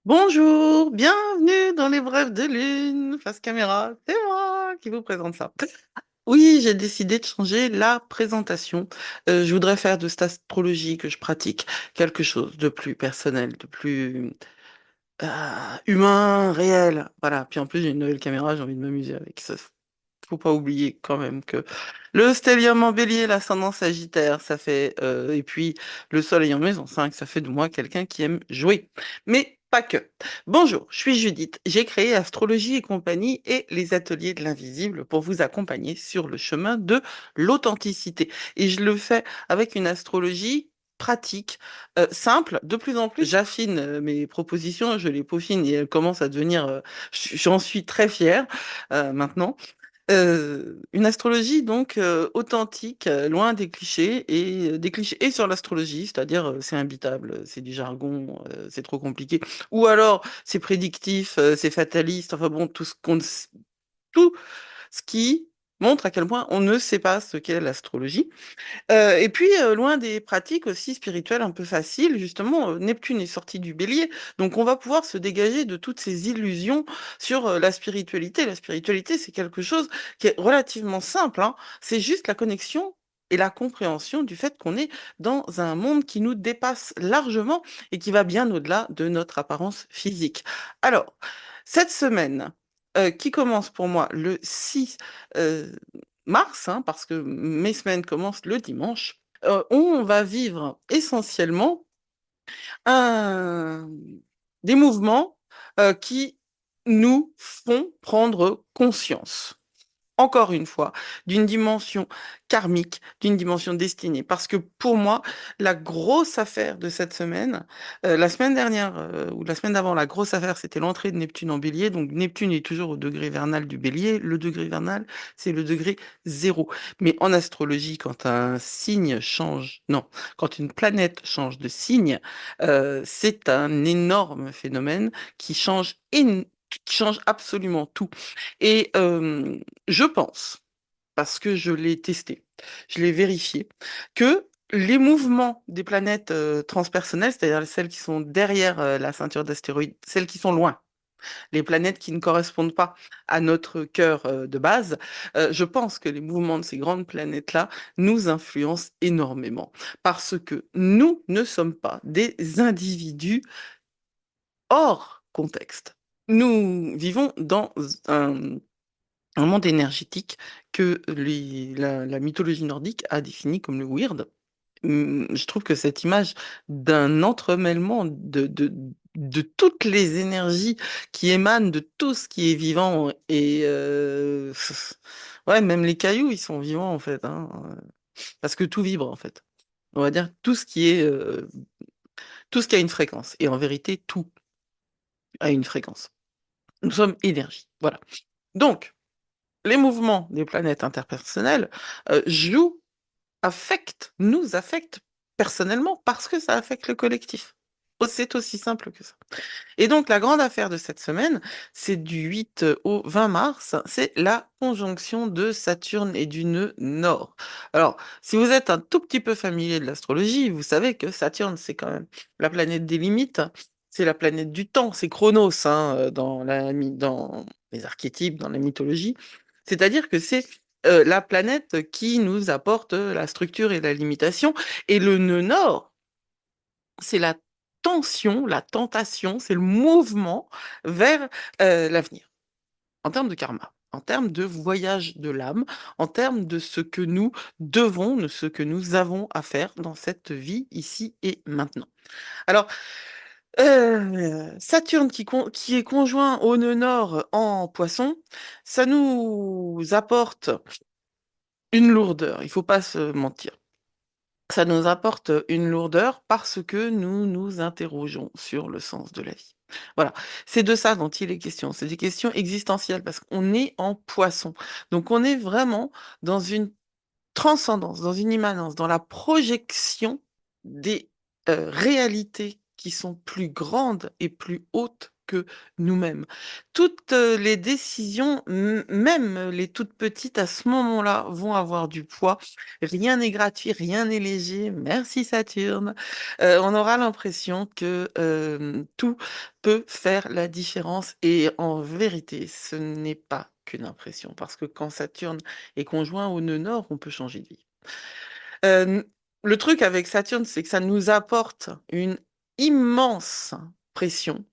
Bonjour, bienvenue dans les brèves de lune, face caméra, c'est moi qui vous présente ça. Oui, j'ai décidé de changer la présentation. Je voudrais faire de cette astrologie que je pratique quelque chose de plus personnel, de plus humain, réel. Voilà, puis en plus j'ai une nouvelle caméra, j'ai envie de m'amuser avec ça. Faut pas oublier quand même que le stellium en bélier, l'ascendant sagittaire, ça fait, et puis le soleil en maison 5, ça fait de moi quelqu'un qui aime jouer. Mais pas que. Bonjour, je suis Judith. J'ai créé Astrologie et compagnie et les ateliers de l'invisible pour vous accompagner sur le chemin de l'authenticité. Et je le fais avec une astrologie pratique, simple. De plus en plus, j'affine mes propositions, je les peaufine et elles commencent à devenir, j'en suis très fière maintenant. Une astrologie donc authentique, loin des clichés des clichés et sur l'astrologie, c'est-à-dire c'est imbitable, c'est du jargon, c'est trop compliqué, ou alors c'est prédictif, c'est fataliste, enfin bon, tout ce qui montre à quel point on ne sait pas ce qu'est l'astrologie. Et puis, loin des pratiques aussi spirituelles un peu faciles, justement, Neptune est sorti du Bélier, donc on va pouvoir se dégager de toutes ces illusions sur, la spiritualité. La spiritualité, c'est quelque chose qui est relativement simple, hein. C'est juste la connexion et la compréhension du fait qu'on est dans un monde qui nous dépasse largement et qui va bien au-delà de notre apparence physique. Alors, cette semaine, qui commence pour moi le 6, mars, hein, parce que mes semaines commencent le dimanche, on va vivre essentiellement un des mouvements, qui nous font prendre conscience encore une fois, d'une dimension karmique, d'une dimension destinée. Parce que pour moi, la grosse affaire de cette semaine, la semaine dernière ou la semaine d'avant, la grosse affaire, c'était l'entrée de Neptune en bélier. Donc Neptune est toujours au degré vernal du bélier. Le degré vernal, c'est le degré zéro. Mais en astrologie, quand un signe change, non, quand une planète change de signe, c'est un énorme phénomène qui change, qui change absolument tout. Et je pense, parce que je l'ai testé, je l'ai vérifié, que les mouvements des planètes transpersonnelles, c'est-à-dire celles qui sont derrière la ceinture d'astéroïdes, celles qui sont loin, les planètes qui ne correspondent pas à notre cœur de base, je pense que les mouvements de ces grandes planètes-là nous influencent énormément, parce que nous ne sommes pas des individus hors contexte. Nous vivons dans un un monde énergétique que la mythologie nordique a défini comme le weird. Je trouve que cette image d'un entremêlement de toutes les énergies qui émanent de tout ce qui est vivant et ouais, même les cailloux, ils sont vivants en fait, hein, parce que tout vibre en fait. On va dire tout ce qui a une fréquence. Et en vérité, tout a une fréquence. Nous sommes énergie. Voilà. Donc, les mouvements des planètes interpersonnelles jouent, nous affectent personnellement parce que ça affecte le collectif. C'est aussi simple que ça. Et donc, la grande affaire de cette semaine, c'est du 8 au 20 mars, c'est la conjonction de Saturne et du nœud nord. Alors, si vous êtes un tout petit peu familier de l'astrologie, vous savez que Saturne, c'est quand même la planète des limites, c'est la planète du temps, c'est Chronos hein, dans les archétypes, dans la mythologie. C'est-à-dire que c'est la planète qui nous apporte la structure et la limitation. Et le nœud nord, c'est la tension, la tentation, c'est le mouvement vers l'avenir, en termes de karma, en termes de voyage de l'âme, en termes de ce que nous devons, de ce que nous avons à faire dans cette vie ici et maintenant. Alors, Saturne qui est conjoint au nœud nord en poisson, ça nous apporte une lourdeur, il faut pas se mentir. Ça nous apporte une lourdeur parce que nous nous interrogeons sur le sens de la vie. Voilà, c'est de ça dont il est question. C'est des questions existentielles parce qu'on est en poisson. Donc on est vraiment dans une transcendance, dans une immanence, dans la projection des réalités qui sont plus grandes et plus hautes que nous-mêmes. Toutes les décisions, même les toutes petites, à ce moment-là, vont avoir du poids. Rien n'est gratuit, rien n'est léger. Merci Saturne. On aura l'impression que tout peut faire la différence. Et en vérité, ce n'est pas qu'une impression, parce que quand Saturne est conjoint au nœud nord, on peut changer de vie. Euh, le truc avec Saturne, c'est que ça nous apporte une immense pression.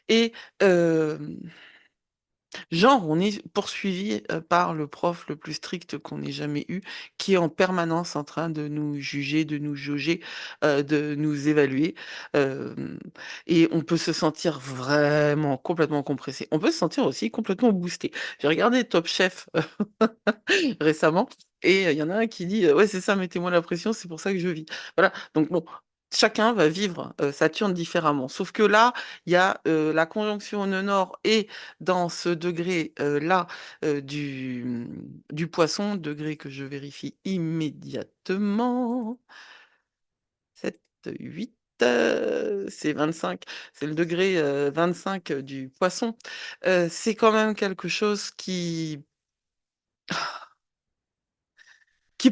Et euh, genre, on est poursuivi par le prof le plus strict qu'on ait jamais eu, qui est en permanence en train de nous juger, de nous jauger, de nous évaluer. Euh, et on peut se sentir vraiment complètement compressé. On peut se sentir aussi complètement boosté. J'ai regardé Top Chef récemment. Et il y en a un qui dit ouais, c'est ça, mettez-moi la pression, c'est pour ça que je vis. Voilà. Donc, bon, chacun va vivre Saturne différemment. Sauf que là, il y a la conjonction au nœud nord et dans ce degré-là du poisson, degré que je vérifie immédiatement. 7, 8, c'est 25. C'est le degré 25 du poisson. C'est quand même quelque chose qui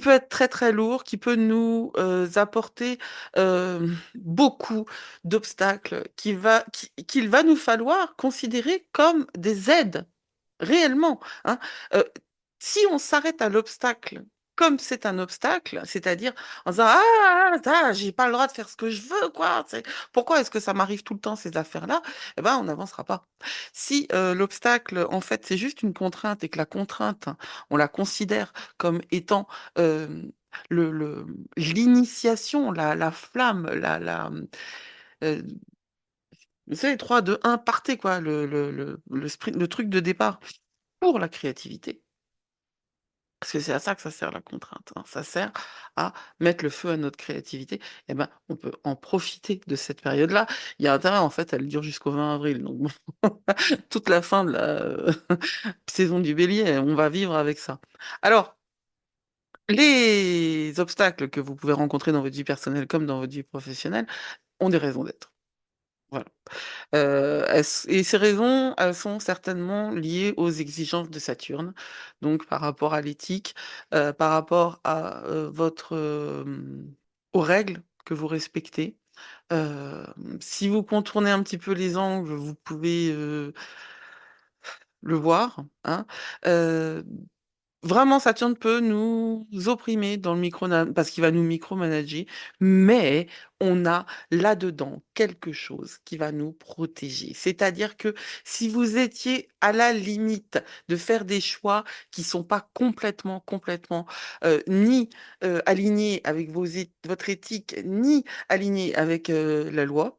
peut être très très lourd, qui peut nous apporter beaucoup d'obstacles, qu'il va nous falloir considérer comme des aides, réellement, hein. Euh, Si on s'arrête à l'obstacle comme c'est un obstacle, c'est-à-dire en disant j'ai pas le droit de faire ce que je veux, quoi. Pourquoi est-ce que ça m'arrive tout le temps ces affaires-là? Eh ben, on n'avancera pas. Si l'obstacle, en fait, c'est juste une contrainte et que la contrainte, on la considère comme étant euh, l'initiation, la flamme, euh, vous savez, 3, 2, 1, partez, quoi, le sprint, le truc de départ pour la créativité. Parce que c'est à ça que ça sert la contrainte, hein. Ça sert à mettre le feu à notre créativité. Eh ben, on peut en profiter de cette période-là. Il y a intérêt, en fait, elle dure jusqu'au 20 avril. Donc, bon, toute la fin de la saison du bélier, on va vivre avec ça. Alors, les obstacles que vous pouvez rencontrer dans votre vie personnelle comme dans votre vie professionnelle ont des raisons d'être. Voilà. Et ces raisons, elles sont certainement liées aux exigences de Saturne, donc par rapport à l'éthique, par rapport à aux règles que vous respectez. Euh, Si vous contournez un petit peu les angles, vous pouvez le voir, hein. Euh, Vraiment, Saturne peut nous opprimer dans le parce qu'il va nous micromanager, mais on a là-dedans quelque chose qui va nous protéger. C'est-à-dire que si vous étiez à la limite de faire des choix qui sont pas complètement ni alignés avec votre éthique, ni alignés avec la loi,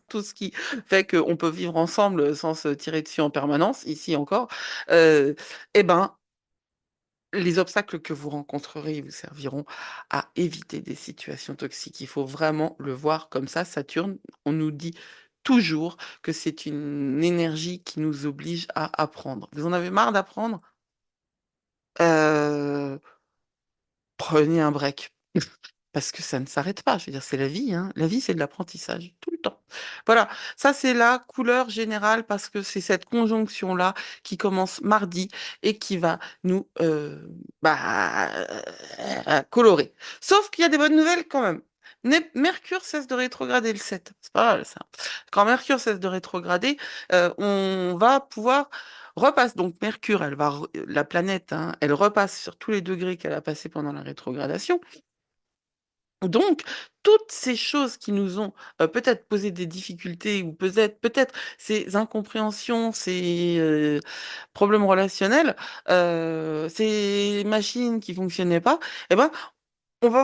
tout ce qui fait qu'on peut vivre ensemble sans se tirer dessus en permanence, ici encore, eh ben les obstacles que vous rencontrerez vous serviront à éviter des situations toxiques. Il faut vraiment le voir comme ça. Saturne, on nous dit toujours que c'est une énergie qui nous oblige à apprendre. Vous en avez marre d'apprendre? Euh, Prenez un break. Parce que ça ne s'arrête pas. Je veux dire, c'est la vie, hein. La vie, c'est de l'apprentissage, tout le temps. Voilà, ça c'est la couleur générale parce que c'est cette conjonction-là qui commence mardi et qui va nous bah, colorer. Sauf qu'il y a des bonnes nouvelles quand même. Mercure cesse de rétrograder le 7. C'est pas mal ça. Quand Mercure cesse de rétrograder, on va pouvoir repasser. Donc Mercure, la planète, hein, elle repasse sur tous les degrés qu'elle a passé pendant la rétrogradation. Donc, toutes ces choses qui nous ont peut-être posé des difficultés ou peut-être ces incompréhensions, ces problèmes relationnels, ces machines qui fonctionnaient pas, eh ben, on va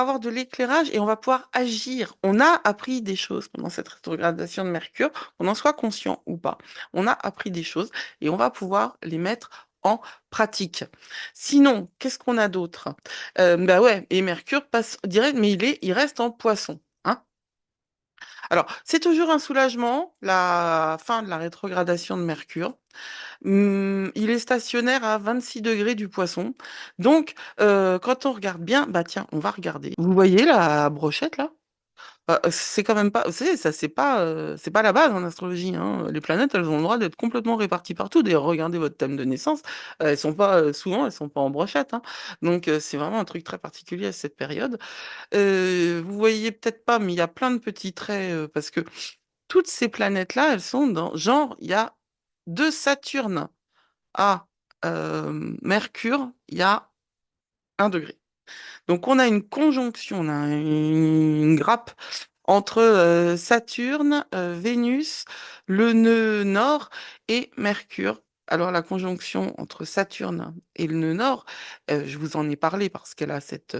avoir de l'éclairage et on va pouvoir agir. On a appris des choses pendant cette rétrogradation de Mercure, qu'on en soit conscient ou pas. On a appris des choses et on va pouvoir les mettre en pratique. Sinon, qu'est-ce qu'on a d'autre? Bah ouais, et Mercure passe direct, mais il reste en Poisson, hein. Alors, c'est toujours un soulagement, la fin de la rétrogradation de Mercure. Il est stationnaire à 26 degrés du Poisson. Donc, quand on regarde bien, bah tiens, on va regarder. Vous voyez la brochette là? C'est quand même pas, vous savez, ça c'est pas la base en astrologie, hein. Les planètes, elles ont le droit d'être complètement réparties partout. D'ailleurs, regardez votre thème de naissance, elles sont pas souvent, elles sont pas en brochette, hein. Donc c'est vraiment un truc très particulier à cette période. Vous voyez peut-être pas, mais il y a plein de petits traits parce que toutes ces planètes-là, elles sont dans genre il y a deux Saturne à Mercure, il y a 1 degré. Donc on a une conjonction, on a une grappe entre Saturne, Vénus, le nœud nord et Mercure. Alors la conjonction entre Saturne et le nœud nord, je vous en ai parlé parce qu'elle a cette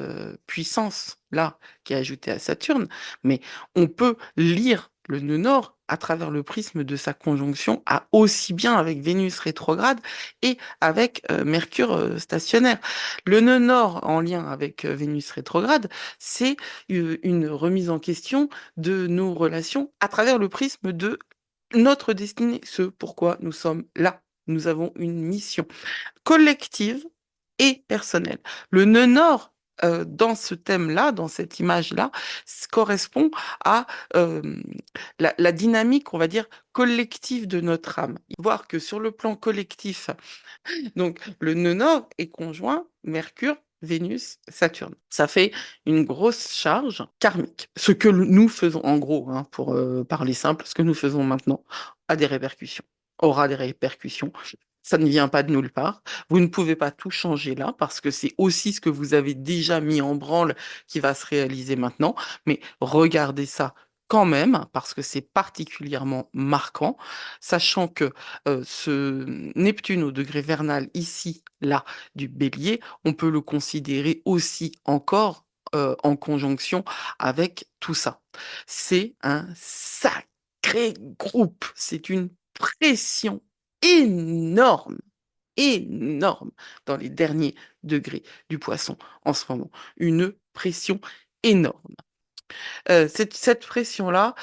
puissance-là qui est ajoutée à Saturne, mais on peut lire le nœud nord à travers le prisme de sa conjonction, aussi bien avec Vénus rétrograde et avec Mercure stationnaire. Le nœud nord en lien avec Vénus rétrograde, c'est une remise en question de nos relations à travers le prisme de notre destinée, ce pourquoi nous sommes là. Nous avons une mission collective et personnelle. Le nœud nord, dans ce thème-là, dans cette image-là, correspond à euh, la dynamique, on va dire, collective de notre âme. Voir que sur le plan collectif, donc, le nœud nord est conjoint Mercure, Vénus, Saturne. Ça fait une grosse charge karmique. Ce que nous faisons, en gros, hein, pour parler simple, ce que nous faisons maintenant a des répercussions, aura des répercussions. Ça ne vient pas de nulle part. Vous ne pouvez pas tout changer là parce que c'est aussi ce que vous avez déjà mis en branle qui va se réaliser maintenant. Mais regardez ça quand même parce que c'est particulièrement marquant, sachant que ce Neptune au degré vernal ici, là, du Bélier, on peut le considérer aussi encore en conjonction avec tout ça. C'est un sacré groupe, c'est une pression énorme, énorme dans les derniers degrés du Poisson en ce moment. Une pression énorme. Cette pression-là,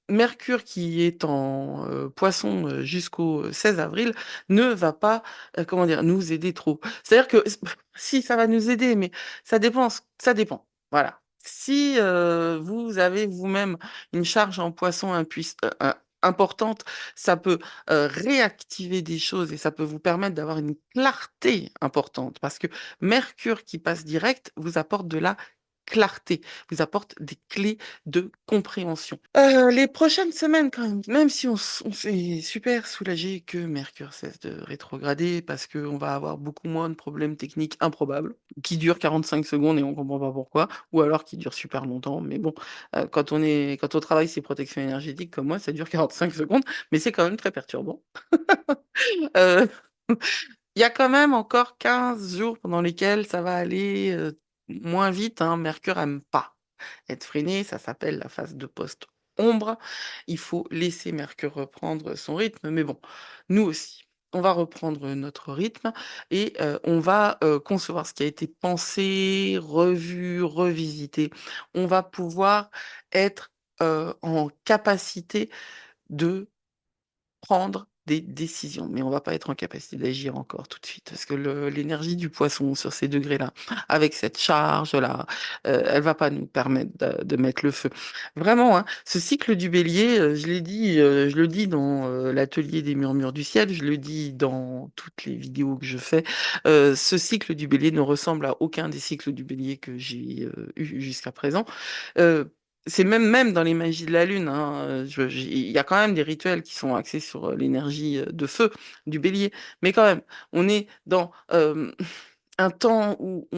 Mercure qui est en Poisson jusqu'au 16 avril ne va pas, comment dire, nous aider trop. C'est-à-dire que si ça va nous aider, mais ça dépend. Voilà. Si vous avez vous-même une charge en Poisson importante, ça peut réactiver des choses et ça peut vous permettre d'avoir une clarté importante parce que Mercure qui passe direct vous apporte de la clarté, vous apporte des clés de compréhension. Les prochaines semaines, quand même si on s'est super soulagé que Mercure cesse de rétrograder, parce qu'on va avoir beaucoup moins de problèmes techniques improbables, qui durent 45 secondes et on comprend pas pourquoi, ou alors qui durent super longtemps. Mais bon, quand on travaille ses protections énergétiques comme moi, ça dure 45 secondes, mais c'est quand même très perturbant. Euh, Il y a quand même encore 15 jours pendant lesquels ça va aller moins vite, hein. Mercure aime pas être freiné, ça s'appelle la phase de post-ombre. Il faut laisser Mercure reprendre son rythme, mais bon, nous aussi. On va reprendre notre rythme et on va concevoir ce qui a été pensé, revu, revisité. On va pouvoir être en capacité de prendre des décisions, mais on va pas être en capacité d'agir encore tout de suite, parce que l'énergie du Poisson sur ces degrés-là, avec cette charge-là, elle va pas nous permettre de mettre le feu. Vraiment, hein, ce cycle du Bélier, je l'ai dit, je le dis dans l'atelier des murmures du ciel, je le dis dans toutes les vidéos que je fais, ce cycle du Bélier ne ressemble à aucun des cycles du Bélier que j'ai eu jusqu'à présent. Euh, c'est même dans les magies de la lune, hein, il y a quand même des rituels qui sont axés sur l'énergie de feu du bélier. Mais quand même, on est dans un temps où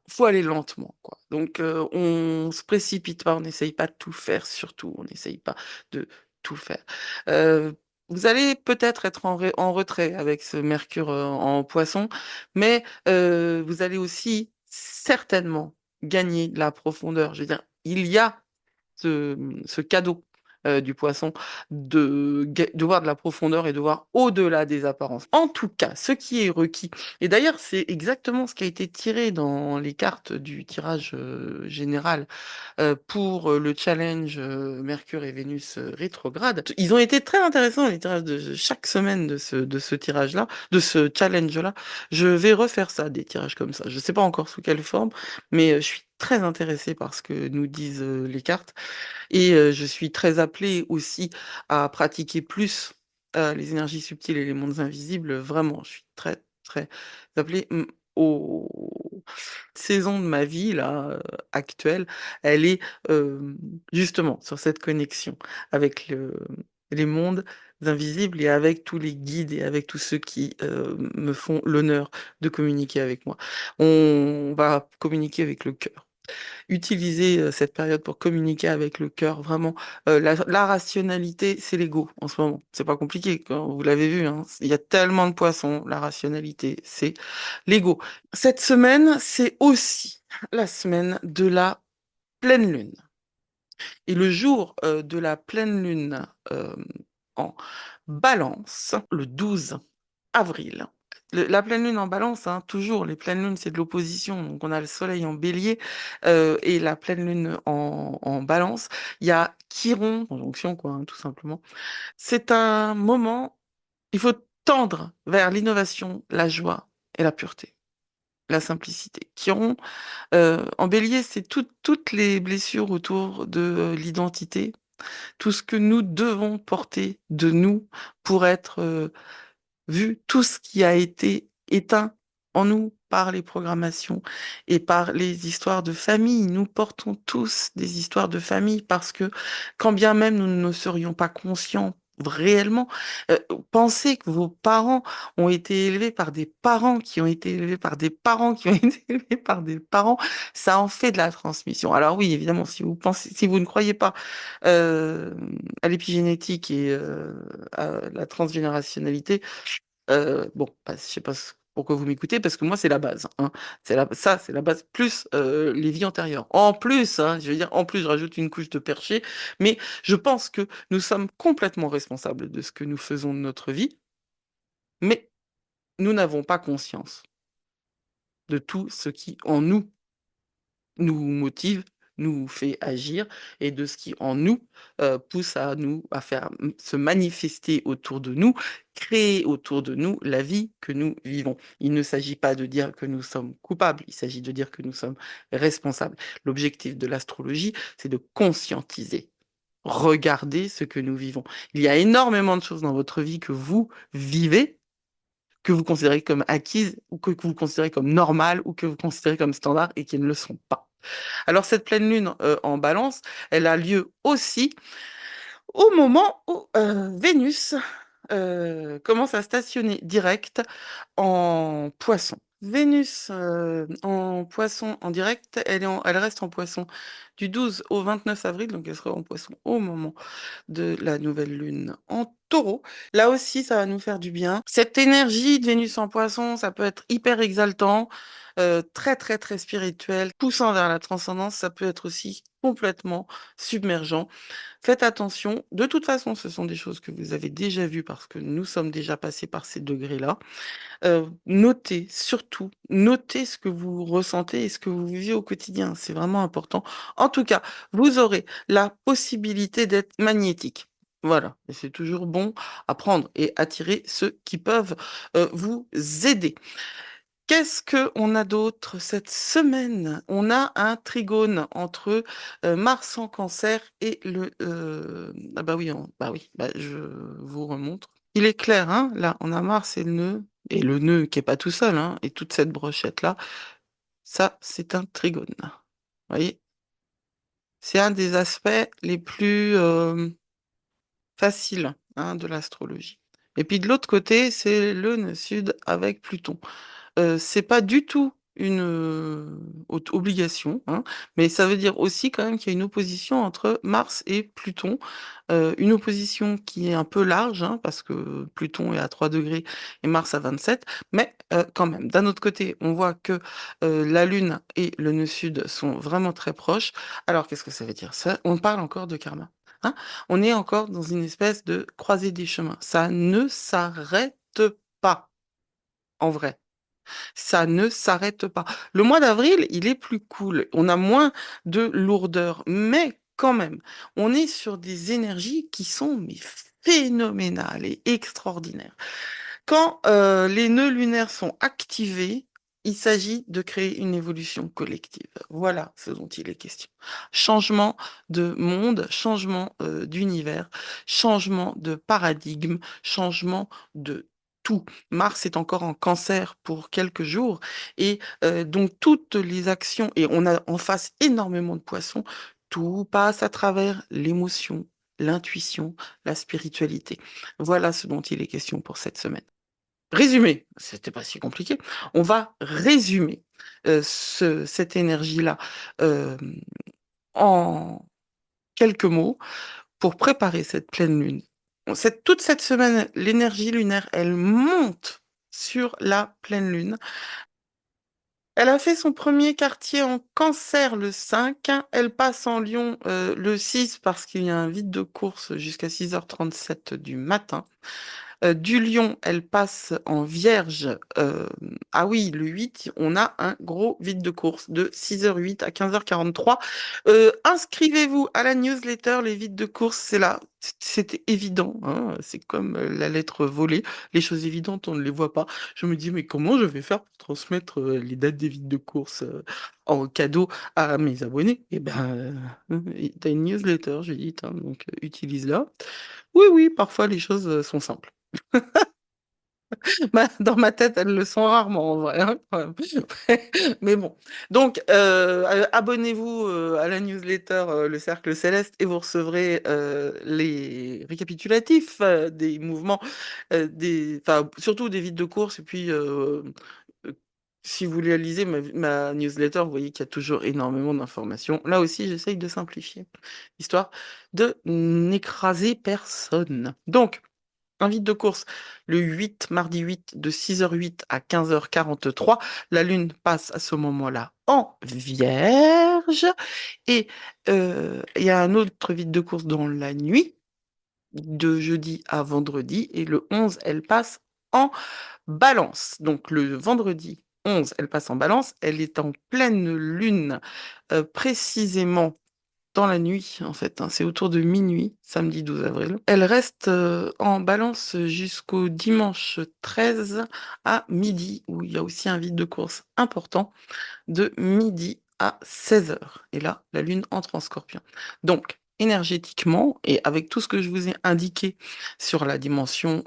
faut aller lentement, quoi. Donc, on se précipite pas, on n'essaye pas de tout faire, surtout, on n'essaye pas de tout faire. Euh, Vous allez peut-être être en retrait avec ce Mercure en Poisson, mais vous allez aussi certainement gagner de la profondeur. Je veux dire, il y a ce cadeau du Poisson de voir de la profondeur et de voir au-delà des apparences. En tout cas, ce qui est requis, et d'ailleurs c'est exactement ce qui a été tiré dans les cartes du tirage général pour le challenge Mercure et Vénus rétrograde. Ils ont été très intéressants les tirages de chaque semaine de ce tirage-là, de ce challenge-là. Je vais refaire ça, des tirages comme ça. Je ne sais pas encore sous quelle forme, mais je suis très intéressée par ce que nous disent les cartes. Et je suis très appelée aussi à pratiquer plus les énergies subtiles et les mondes invisibles. Vraiment, je suis très, très appelée aux saisons de ma vie là, actuelle. Elle est justement sur cette connexion avec les mondes invisibles et avec tous les guides et avec tous ceux qui me font l'honneur de communiquer avec moi. On va communiquer avec le cœur. Utiliser, cette période pour communiquer avec le cœur, vraiment, la rationalité, c'est l'ego en ce moment. C'est pas compliqué, quand vous l'avez vu, hein, il y a tellement de poissons, la rationalité, c'est l'ego. Cette semaine, c'est aussi la semaine de la pleine lune et le jour, de la pleine lune, en Balance, le 12 avril. La pleine lune en Balance, hein, toujours, les pleines lunes, c'est de l'opposition. Donc, on a le soleil en bélier et la pleine lune en Balance. Il y a Chiron, conjonction, quoi, hein, tout simplement. C'est un moment, il faut tendre vers l'innovation, la joie et la pureté, la simplicité. Chiron, en bélier, c'est toutes les blessures autour de l'identité, tout ce que nous devons porter de nous pour être vu tout ce qui a été éteint en nous par les programmations et par les histoires de famille. Nous portons tous des histoires de famille parce que quand bien même nous ne serions pas conscients réellement, pensez que vos parents ont été élevés par des parents qui ont été élevés par des parents qui ont été élevés par des parents, ça en fait de la transmission. Alors oui, évidemment, si vous pensez, si vous ne croyez pas euh, à l'épigénétique et à la transgénérationnalité, bon, bah, je sais pas pourquoi vous m'écoutez, parce que moi, c'est la base, hein. Ça, c'est la base, plus les vies antérieures. En plus, hein, je veux dire, en plus, je rajoute une couche de perché, mais je pense que nous sommes complètement responsables de ce que nous faisons de notre vie, mais nous n'avons pas conscience de tout ce qui, en nous, nous motive, nous fait agir et de ce qui en nous pousse à nous à faire se manifester autour de nous, créer autour de nous la vie que nous vivons. Il ne s'agit pas de dire que nous sommes coupables, il s'agit de dire que nous sommes responsables. L'objectif de l'astrologie, c'est de conscientiser. Regardez ce que nous vivons. Il y a énormément de choses dans votre vie que vous vivez, que vous considérez comme acquises, ou que vous considérez comme normales, ou que vous considérez comme standards et qui ne le sont pas. Alors cette pleine lune en Balance, elle a lieu aussi au moment où Vénus commence à stationner direct en Poisson. Vénus en Poisson en direct, elle reste en Poisson du 12 au 29 avril, donc elle sera en Poisson au moment de la nouvelle lune en Taureau. Là aussi, ça va nous faire du bien. Cette énergie de Vénus en Poisson, ça peut être hyper exaltant, très très très spirituel, poussant vers la transcendance. Ça peut être aussi complètement submergent. Faites attention. De toute façon, ce sont des choses que vous avez déjà vues parce que nous sommes déjà passés par ces degrés-là. Notez, surtout, notez ce que vous ressentez et ce que vous vivez au quotidien. C'est vraiment important. En tout cas, vous aurez la possibilité d'être magnétique. Voilà, et c'est toujours bon à prendre et attirer ceux qui peuvent vous aider. Qu'est-ce que on a d'autre cette semaine? On a un trigone entre Mars en Cancer et le ah bah oui, bah oui, bah je vous remontre. Il est clair, hein, là, on a Mars et le nœud qui est pas tout seul, hein, et toute cette brochette-là, ça, c'est un trigone. Vous voyez? C'est un des aspects les plus faciles, hein, de l'astrologie. Et puis de l'autre côté, c'est le nœud sud avec Pluton. C'est pas du tout une obligation, hein, mais ça veut dire aussi quand même qu'il y a une opposition entre Mars et Pluton, une opposition qui est un peu large, hein, parce que Pluton est à 3 degrés et Mars à 27, mais quand même. D'un autre côté, on voit que la Lune et le nœud sud sont vraiment très proches. Alors, qu'est-ce que ça veut dire? Ça, on parle encore de karma, hein. On est encore dans une espèce de croisée des chemins. Ça ne s'arrête pas, en vrai. Ça ne s'arrête pas. Le mois d'avril, il est plus cool. On a moins de lourdeur, mais quand même, on est sur des énergies qui sont mais phénoménales et extraordinaires. Quand les nœuds lunaires sont activés, Il s'agit de créer une évolution collective. Voilà ce dont il est question. Changement de monde, changement d'univers, changement de paradigme, changement de tout. Mars est encore en cancer pour quelques jours et donc toutes les actions, et on a en face énormément de poissons, tout passe à travers l'émotion, l'intuition, la spiritualité. Voilà ce dont il est question pour cette semaine. Résumé, c'était pas si compliqué. On va résumer cette énergie-là euh, en quelques mots pour préparer cette pleine lune. Toute cette semaine, l'énergie lunaire, elle monte sur la pleine lune. Elle a fait son premier quartier en Cancer le 5. Elle passe en Lion le 6 parce qu'il y a un vide de course jusqu'à 6h37 du matin. Du Lion, elle passe en Vierge. Ah oui, le 8, on a un gros vide de course de 6h08 à 15h43. Inscrivez-vous à la newsletter. Les vides de course, c'est là. C'était évident, hein. C'est comme la lettre volée. Les choses évidentes, on ne les voit pas. Je me dis, mais comment je vais faire pour transmettre les dates des vides de course en cadeau à mes abonnés? Eh ben, t'as une newsletter, Judith, hein, donc utilise-la. Oui, oui, parfois les choses sont simples. Dans ma tête, elles le sont rarement en vrai, hein, quand même. Mais bon. Donc, abonnez-vous à la newsletter Le Cercle Céleste et vous recevrez les récapitulatifs des mouvements, enfin, surtout des vides de course. Et puis, euh, si vous lisez ma newsletter, vous voyez qu'il y a toujours énormément d'informations. Là aussi, j'essaye de simplifier, histoire de n'écraser personne. Donc, un vide de course le 8, mardi 8, de 6h08 à 15h43. La Lune passe à ce moment-là en Vierge. Et il y a un autre vide de course dans la nuit, de jeudi à vendredi. Et le 11, elle passe en Balance. Donc le vendredi 11, elle passe en Balance. Elle est en pleine Lune, précisément dans la nuit, en fait, hein. C'est autour de minuit, samedi 12 avril. Elle reste en Balance jusqu'au dimanche 13 à midi, où il y a aussi un vide de course important de midi à 16h. Et là, la Lune entre en Scorpion. Donc, énergétiquement, et avec tout ce que je vous ai indiqué sur la dimension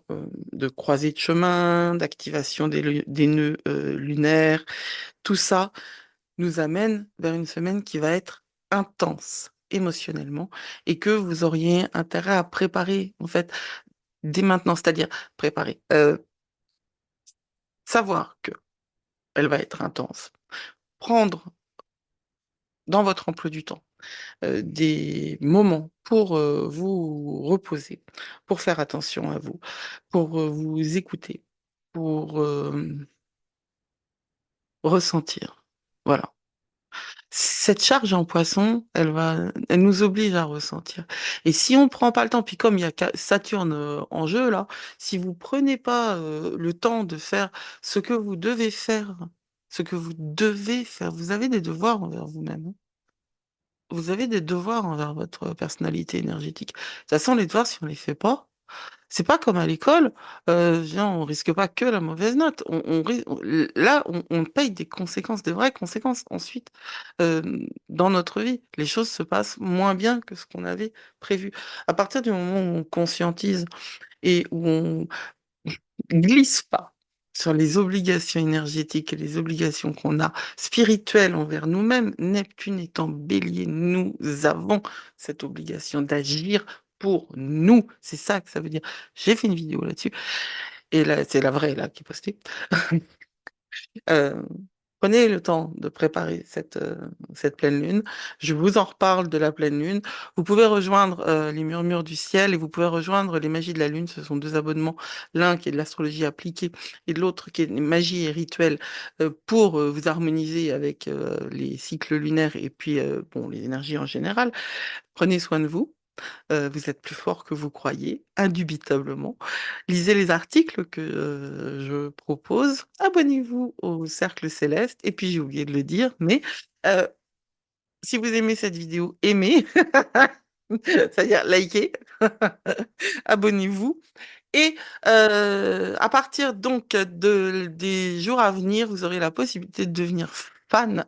de croisée de chemin, d'activation des nœuds lunaires, tout ça nous amène vers une semaine qui va être intense émotionnellement et que vous auriez intérêt à préparer, en fait, dès maintenant, c'est-à-dire préparer, savoir que elle va être intense, prendre dans votre emploi du temps des moments pour vous reposer, pour faire attention à vous, pour vous écouter, pour ressentir. Voilà. Cette charge en poisson, elle nous oblige à ressentir. Et si on ne prend pas le temps, puis comme il y a Saturne en jeu là, si vous prenez pas le temps de faire ce que vous devez faire, ce que vous devez faire, vous avez des devoirs envers vous-même, hein. Vous avez des devoirs envers votre personnalité énergétique. De toute façon, les devoirs, si on les fait pas, c'est pas comme à l'école, on risque pas que la mauvaise note. Là, on paye des conséquences, des vraies conséquences ensuite euh, dans notre vie. Les choses se passent moins bien que ce qu'on avait prévu. À partir du moment où on conscientise et où on glisse pas sur les obligations énergétiques et les obligations qu'on a spirituelles envers nous-mêmes, Neptune étant bélier, nous avons cette obligation d'agir pour nous. C'est ça que ça veut dire. J'ai fait une vidéo là-dessus. Et là, c'est la vraie là qui est postée. Euh, Prenez le temps de préparer cette pleine lune. Je vous en reparle de la pleine lune. Vous pouvez rejoindre les Murmures du ciel et vous pouvez rejoindre les Magies de la lune. Ce sont deux abonnements, l'un qui est de l'astrologie appliquée et l'autre qui est de magie et rituel pour vous harmoniser avec les cycles lunaires et puis bon, les énergies en général. Prenez soin de vous. Vous êtes plus fort que vous croyez, indubitablement. Lisez les articles que je propose. Abonnez-vous au Cercle Céleste. Et puis, j'ai oublié de le dire, mais euh, si vous aimez cette vidéo, aimez, c'est-à-dire likez, abonnez-vous Et à partir donc des jours à venir, vous aurez la possibilité de devenir fan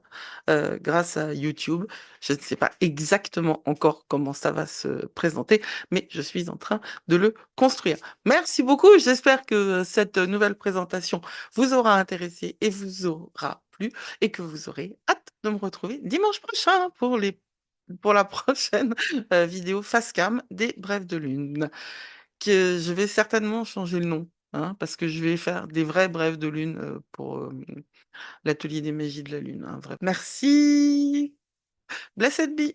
grâce à YouTube. Je ne sais pas exactement encore comment ça va se présenter, mais je suis en train de le construire. Merci beaucoup. J'espère que cette nouvelle présentation vous aura intéressé et vous aura plu et que vous aurez hâte de me retrouver dimanche prochain pour la prochaine vidéo face cam des Brèves de Lune que je vais certainement changer le nom, hein, parce que je vais faire des vrais brèves de lune pour l'atelier des magies de la lune. Un vrai. Merci. Blessed be.